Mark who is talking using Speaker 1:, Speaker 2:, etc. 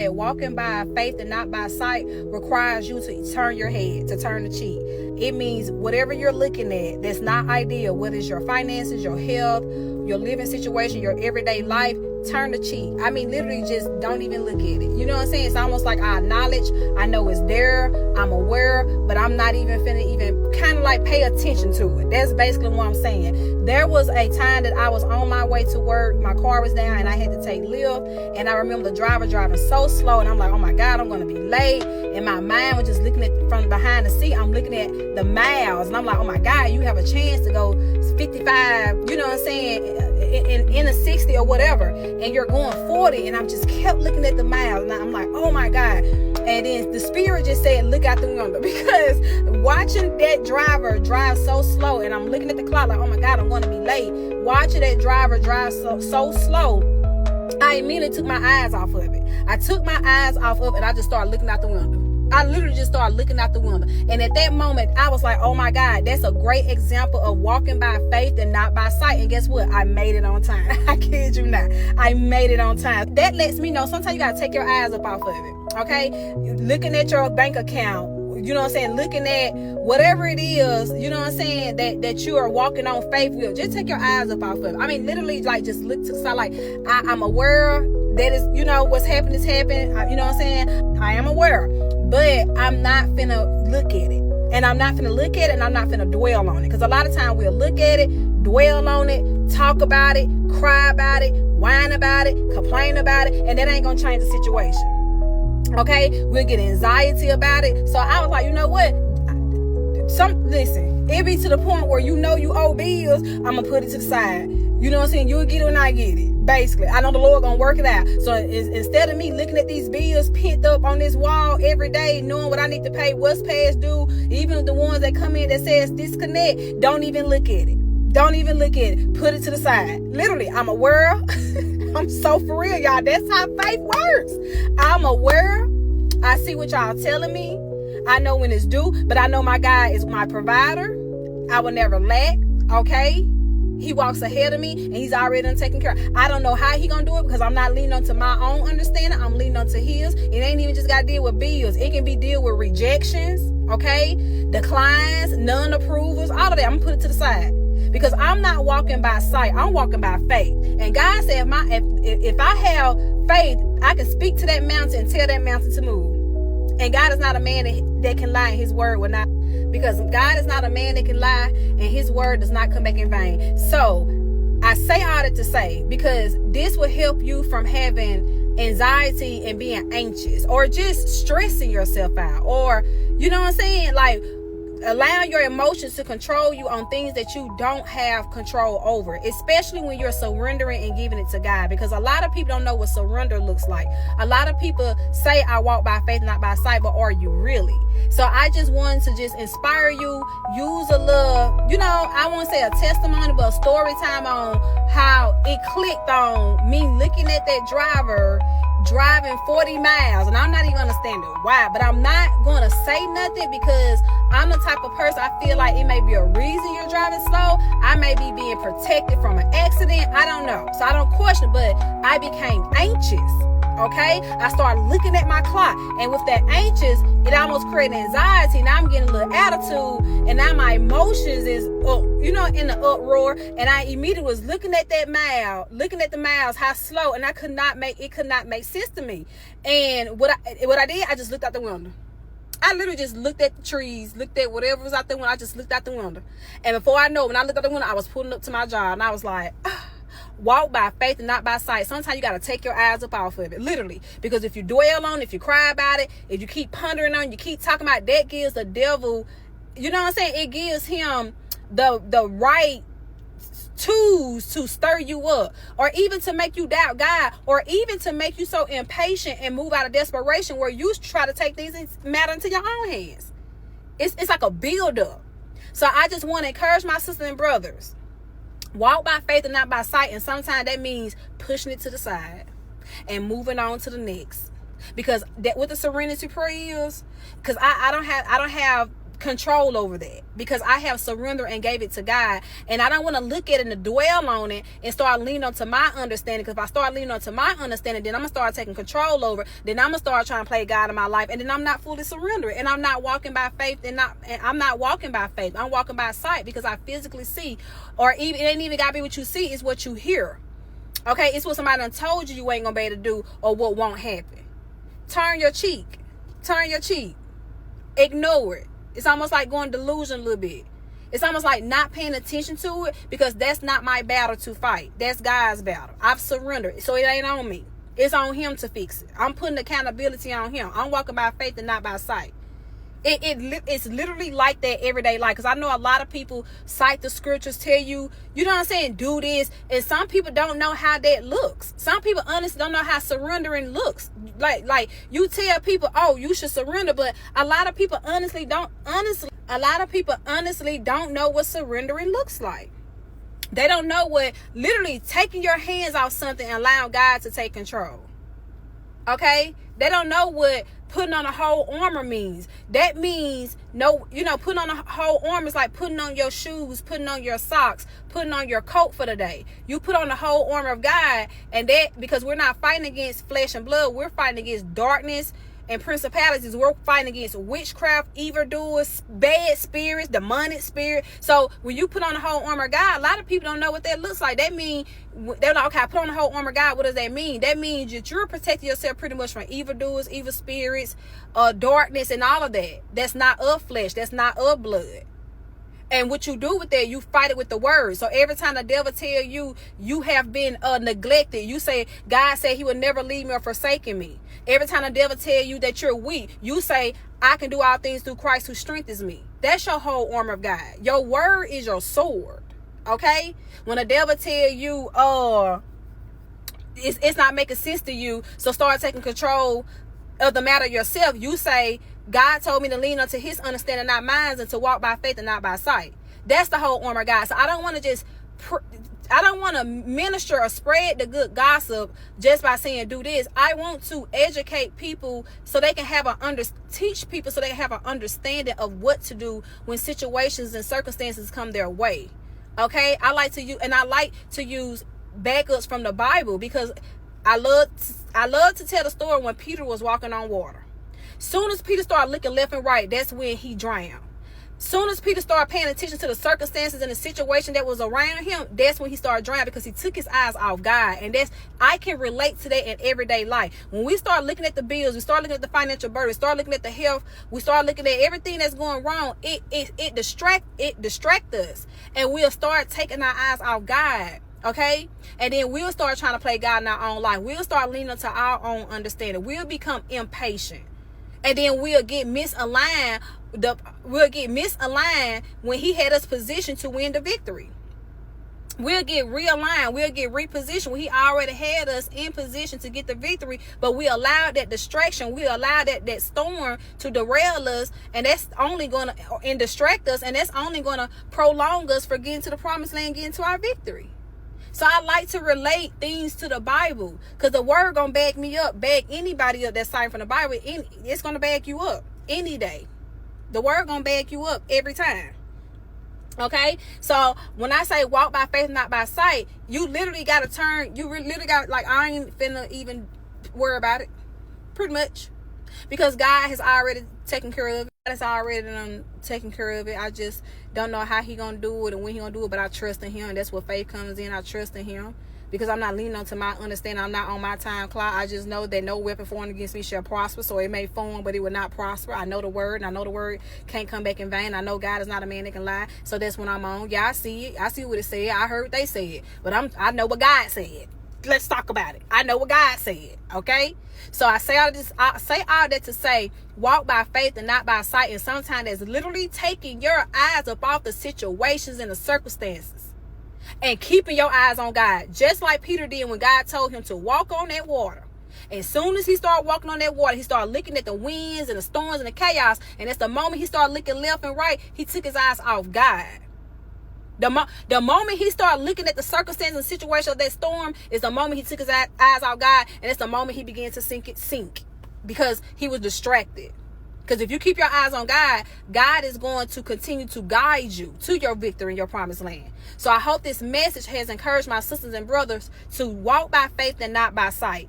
Speaker 1: Walking by faith and not by sight requires you to turn your head, to turn the cheek. It means whatever you're looking at that's not ideal, whether it's your finances, your health, your living situation, your everyday life, turn the cheek. I mean, literally just don't even look at it. You know what I'm saying? It's almost like I acknowledge, I know it's there, I'm aware, but I'm not even finna even kind of like pay attention to it. That's basically what I'm saying. There was a time that I was on my way to work, my car was down and I had to take Lyft, and I remember the driver driving so slow, and I'm like, oh my God, I'm gonna be late. And my mind was just looking at from behind the seat, I'm looking at the miles, and I'm like, oh my God, you have a chance to go 55, you know what I'm saying, in a 60 or whatever, and you're going 40, and I'm just kept looking at the miles, and I'm like, oh my God. And then the spirit just said, look out the window, because watching that driver drive so slow, and I'm looking at the clock like, oh my God, I'm going to be late. Watching that driver drive so slow, I immediately took my eyes off of it. I took my eyes off of it, and I just started looking out the window. I literally just started looking out the window. And at that moment, I was like, oh my God, that's a great example of walking by faith and not by sight. And guess what? I made it on time. I kid you not. I made it on time. That lets me know sometimes you got to take your eyes up off of it. Okay? Looking at your bank account, you know what I'm saying? Looking at whatever it is, you know what I'm saying, that you are walking on faith with. Just take your eyes up off of it. I mean, literally, like, just look to the side. Like, I'm aware that is, you know, what's happening is happening. You know what I'm saying? I am aware. But I'm not finna look at it. And I'm not finna look at it, and I'm not finna dwell on it. Because a lot of times we'll look at it, dwell on it, talk about it, cry about it, whine about it, complain about it, and that ain't gonna change the situation. Okay? We'll get anxiety about it. So I was like, you know what? Listen, it be to the point where you know you owe bills, I'm gonna put it to the side. You know what I'm saying? You'll get it when I get it. Basically, I know the Lord gonna work it out. So instead of me looking at these bills pent up on this wall every day, knowing what I need to pay, what's past due, even the ones that come in that says disconnect, don't even look at it. Don't even look at it. Put it to the side. Literally, I'm aware. I'm so for real, y'all. That's how faith works. I'm aware. I see what y'all telling me. I know when it's due, but I know my God is my provider. I will never lack. Okay? He walks ahead of me, and he's already done taken care of. I don't know how he gonna do it, because I'm not leaning onto my own understanding. I'm leaning onto his. It ain't even just got to deal with bills. It can be deal with rejections, okay? Declines, non-approvals, all of that. I'm gonna put it to the side, because I'm not walking by sight. I'm walking by faith. And God said, if I have faith, I can speak to that mountain and tell that mountain to move. And God is not a man that can lie, and his word will not. Because God is not a man that can lie, and his word does not come back in vain. So I say all that to say, because this will help you from having anxiety and being anxious, or just stressing yourself out, or, you know what I'm saying, like allowing your emotions to control you on things that you don't have control over, especially when you're surrendering and giving it to God. Because a lot of people don't know what surrender looks like. A lot of people say, I walk by faith, not by sight, but are you really? So I just wanted to just inspire you, use a little, you know, I won't say a testimony, but a story time on how it clicked on me looking at that driver driving 40 miles, and I'm not even understanding why, but I'm not going to say nothing, because I'm the type of person, I feel like it may be a reason you're driving slow. I may be being protected from an accident. I don't know. So I don't question, but I became anxious. Okay, I started looking at my clock, and with that anxious, it almost created anxiety. Now I'm getting a little attitude, and now my emotions is up, you know, in the uproar. And I immediately was looking at that mile, looking at the miles, how slow, and it could not make sense to me. And what I did, I just looked out the window. I literally just looked at the trees, looked at whatever was out there when I just looked out the window. And before I know, when I looked out the window, I was pulling up to my job, and I was like, walk by faith and not by sight. Sometimes you got to take your eyes up off of it, literally. Because if you dwell on it, if you cry about it, if you keep pondering on it, you keep talking about it, that gives the devil, you know what I'm saying? It gives him the right tools to stir you up, or even to make you doubt God, or even to make you so impatient and move out of desperation where you try to take these matter into your own hands. It's like a build-up. So I just want to encourage my sisters and brothers. Walk by faith and not by sight. And sometimes that means pushing it to the side and moving on to the next. Because that what the serenity prayer is, because I don't have control over that, because I have surrendered and gave it to God. And I don't want to look at it and dwell on it and start leaning on to my understanding, because if I start leaning on to my understanding, then I'm going to start taking control over it. Then I'm going to start trying to play God in my life, and then I'm not fully surrendered, and I'm not walking by faith, and I'm not walking by faith. I'm walking by sight, because I physically see, or even, it ain't even got to be what you see, it's what you hear. Okay, it's what somebody done told you ain't going to be able to do, or what won't happen. Turn your cheek. Ignore it. It's almost like going delusion a little bit. It's almost like not paying attention to it, because that's not my battle to fight. That's God's battle. I've surrendered. So it ain't on me. It's on him to fix it. I'm putting accountability on him. I'm walking by faith and not by sight. It's literally like that everyday life. Because I know a lot of people cite the scriptures, tell you, you know what I'm saying, do this. And some people don't know how that looks. Some people honestly don't know how surrendering looks. Like you tell people, oh, you should surrender. But a lot of people honestly don't know what surrendering looks like. They don't know what literally taking your hands off something and allowing God to take control. Okay? They don't know what putting on a whole armor means. That means, putting on a whole armor is like putting on your shoes, putting on your socks, putting on your coat for the day. You put on the whole armor of God, and that, because we're not fighting against flesh and blood, we're fighting against darkness and principalities. We're fighting against witchcraft, evildoers, bad spirits, demonic spirit. So when you put on the whole armor of God, a lot of people don't know what that looks like. That means, they're like, okay, I put on the whole armor of God. What does that mean? That means that you're protecting yourself pretty much from evildoers, evil spirits, darkness, and all of that. That's not of flesh. That's not of blood. And what you do with that, you fight it with the word. So every time the devil tell you, you have been neglected, you say, God said he would never leave me or forsaken me. Every time the devil tell you that you're weak, you say, I can do all things through Christ who strengthens me. That's your whole armor of God. Your word is your sword. Okay? When the devil tell you, it's not making sense to you, so start taking control of the matter yourself, you say, God told me to lean unto his understanding, not mine, and to walk by faith and not by sight. That's the whole armor of God. So I don't want to minister or spread the good gossip just by saying do this. I want to educate people so they can teach people so they can have an understanding of what to do when situations and circumstances come their way. Okay? I like to use backups from the Bible, because I love to tell the story when Peter was walking on water. Soon as Peter started looking left and right, that's when he drowned. Soon as Peter started paying attention to the circumstances and the situation that was around him, that's when he started drowning, because he took his eyes off God. And I can relate to that in everyday life. When we start looking at the bills, we start looking at the financial burden, we start looking at the health, we start looking at everything that's going wrong, it distract us. And we'll start taking our eyes off God. Okay? And then we'll start trying to play God in our own life. We'll start leaning to our own understanding. We'll become impatient. And then we'll get misaligned. When he had us positioned to win the victory. We'll get realigned. We'll get repositioned when he already had us in position to get the victory. But we allowed that distraction. We allowed that storm to derail us. And that's only going to distract us. And that's only going to prolong us for getting to the promised land, getting to our victory. So I like to relate things to the Bible, because the word gonna back me up, back anybody up that's citing from the Bible. It's gonna back you up any day. The word gonna back you up every time. Okay? So when I say walk by faith, not by sight, you literally gotta turn. You literally got, like, I ain't finna even worry about it. Pretty much. Because God has already taken care of it. God has already taken care of it. I just don't know how he gonna do it and when he gonna do it, but I trust in him. And that's where faith comes in. I trust in him, because I'm not leaning on to my understanding. I'm not on my time clock. I just know that no weapon formed against me shall prosper. So it may form, but it will not prosper. I know the word, and I know the word can't come back in vain. I know God is not a man that can lie. So that's when I'm on. Yeah, I see it. I see what it said. I heard what they said, but I know what God said. Let's talk about it. I know what God said. Okay? So I say all that to say, walk by faith and not by sight. And sometimes that's literally taking your eyes up off the situations and the circumstances and keeping your eyes on God. Just like Peter did when God told him to walk on that water. As soon as he started walking on that water, he started looking at the winds and the storms and the chaos. And that's the moment he started looking left and right, he took his eyes off God. The moment he started looking at the circumstances and situation of that storm is the moment he took his eyes off God, and it's the moment he began to sink, because he was distracted. Because if you keep your eyes on God, God is going to continue to guide you to your victory in your promised land. So I hope this message has encouraged my sisters and brothers to walk by faith and not by sight.